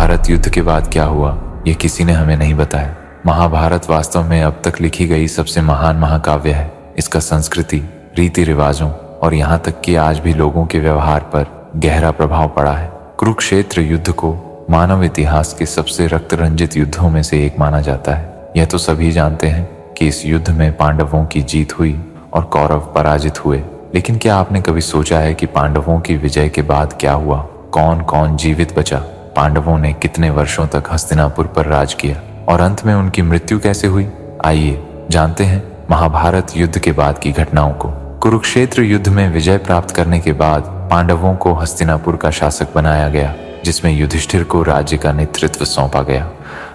महाभारत युद्ध के बाद क्या हुआ ये किसी ने हमें नहीं बताया। महाभारत वास्तव में अब तक लिखी गई सबसे महान महाकाव्य है। इसका संस्कृति, रीति रिवाजों और यहाँ तक कि आज भी लोगों के व्यवहार पर गहरा प्रभाव पड़ा है। कुरुक्षेत्र युद्ध को मानव इतिहास के सबसे रक्त रंजित युद्धों में से एक माना जाता है। यह तो सभी जानते हैं कि इस युद्ध में पांडवों की जीत हुई और कौरव पराजित हुए। लेकिन क्या आपने कभी सोचा है कि पांडवों की विजय के बाद क्या हुआ? कौन कौन जीवित बचा? पांडवों ने कितने वर्षों तक हस्तिनापुर पर राज किया और अंत में उनकी मृत्यु कैसे हुई? आइए जानते हैं महाभारत युद्ध के बाद की घटनाओं को। कुरुक्षेत्र युद्ध में विजय प्राप्त करने के बाद पांडवों को हस्तिनापुर का शासक बनाया गया, जिसमें युधिष्ठिर को राज्य का नेतृत्व सौंपा गया।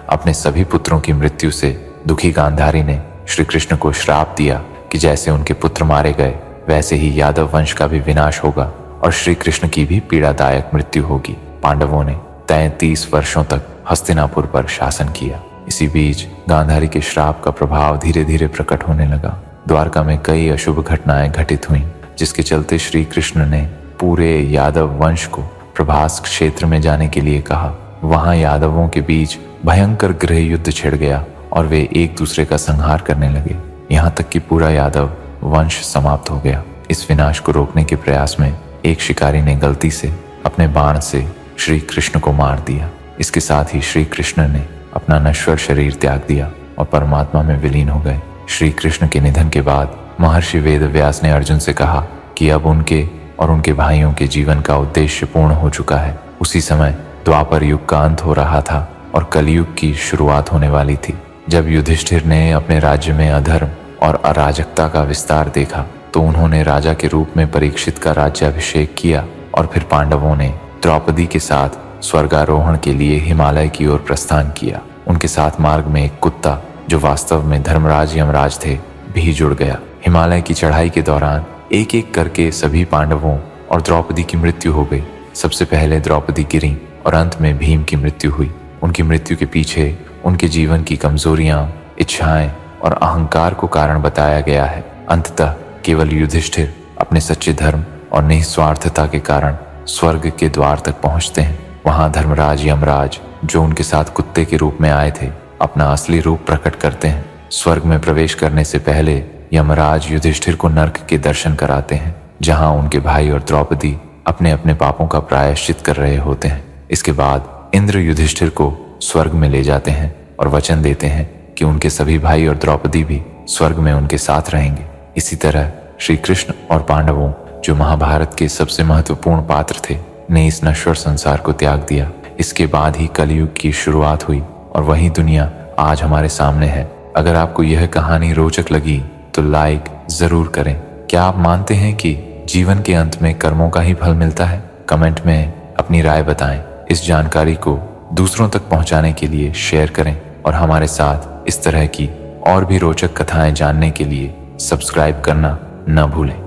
अपने सभी पुत्रों की मृत्यु से दुखी गांधारी ने श्री कृष्ण को श्राप दिया कि जैसे उनके पुत्र मारे गए वैसे ही यादव वंश का भी विनाश होगा और श्री कृष्ण की भी पीड़ादायक मृत्यु होगी। पांडवों ने 33 वर्षों तक हस्तिनापुर पर शासन किया। इसी बीच गांधारी के श्राप का प्रभाव धीरे धीरे प्रकट होने लगा। द्वारका में कई अशुभ घटनाएं घटित हुईं, जिसके चलते श्री कृष्ण ने पूरे यादव वंश को प्रभास क्षेत्र में जाने के लिए कहा। वहां यादवों के बीच भयंकर गृह युद्ध छिड़ गया और वे एक दूसरे का संहार करने लगे। यहाँ तक कि पूरा यादव वंश समाप्त हो गया। इस विनाश को रोकने के प्रयास में एक शिकारी ने गलती से अपने बाण से श्री कृष्ण को मार दिया। इसके साथ ही श्री कृष्ण ने अपना नश्वर शरीर त्याग दिया और परमात्मा में विलीन हो गए। श्री कृष्ण के निधन के बाद महर्षि वेदव्यास ने अर्जुन से कहा कि अब उनके और उनके भाइयों के जीवन का उद्देश्य पूर्ण हो चुका है। उसी समय द्वापर युग का अंत हो रहा था और कलयुग की शुरुआत होने वाली थी। जब युधिष्ठिर ने अपने राज्य में अधर्म और अराजकता का विस्तार देखा तो उन्होंने राजा के रूप में परीक्षित का राज्याभिषेक किया और फिर पांडवों ने द्रौपदी के साथ स्वर्गारोहण के लिए हिमालय की ओर प्रस्थान किया। उनके साथ मार्ग में एक कुत्ता, जो वास्तव में धर्मराज यमराज थे, भी जुड़ गया। हिमालय की चढ़ाई के दौरान एक एक करके सभी पांडवों और द्रौपदी की मृत्यु हो गई। सबसे पहले द्रौपदी गिरी और अंत में भीम की मृत्यु हुई। उनकी मृत्यु के पीछे उनके जीवन की कमजोरियां, इच्छाएं और अहंकार को कारण बताया गया है। अंततः केवल युधिष्ठिर अपने सच्चे धर्म और निस्वार्थता के कारण स्वर्ग के द्वार तक पहुंचते हैं। वहां धर्मराज यमराज, जो उनके साथ कुत्ते के रूप में आए थे, अपना असली रूप प्रकट करते हैं। स्वर्ग में प्रवेश करने से पहले यमराज युधिष्ठिर को नर्क के दर्शन कराते हैं, जहां उनके भाई और द्रौपदी अपने अपने पापों का प्रायश्चित कर रहे होते हैं। इसके बाद इंद्र युधिष्ठिर को स्वर्ग में ले जाते हैं और वचन देते हैं कि उनके सभी भाई और द्रौपदी भी स्वर्ग में उनके साथ रहेंगे। इसी तरह श्री कृष्ण और पांडवों, जो महाभारत के सबसे महत्वपूर्ण पात्र थे, ने इस नश्वर संसार को त्याग दिया। इसके बाद ही कलयुग की शुरुआत हुई और वही दुनिया आज हमारे सामने है। अगर आपको यह कहानी रोचक लगी तो लाइक जरूर करें। क्या आप मानते हैं कि जीवन के अंत में कर्मों का ही फल मिलता है? कमेंट में अपनी राय बताएं। इस जानकारी को दूसरों तक पहुंचाने के लिए शेयर करें और हमारे साथ इस तरह की और भी रोचक कथाएं जानने के लिए सब्सक्राइब करना न भूलें।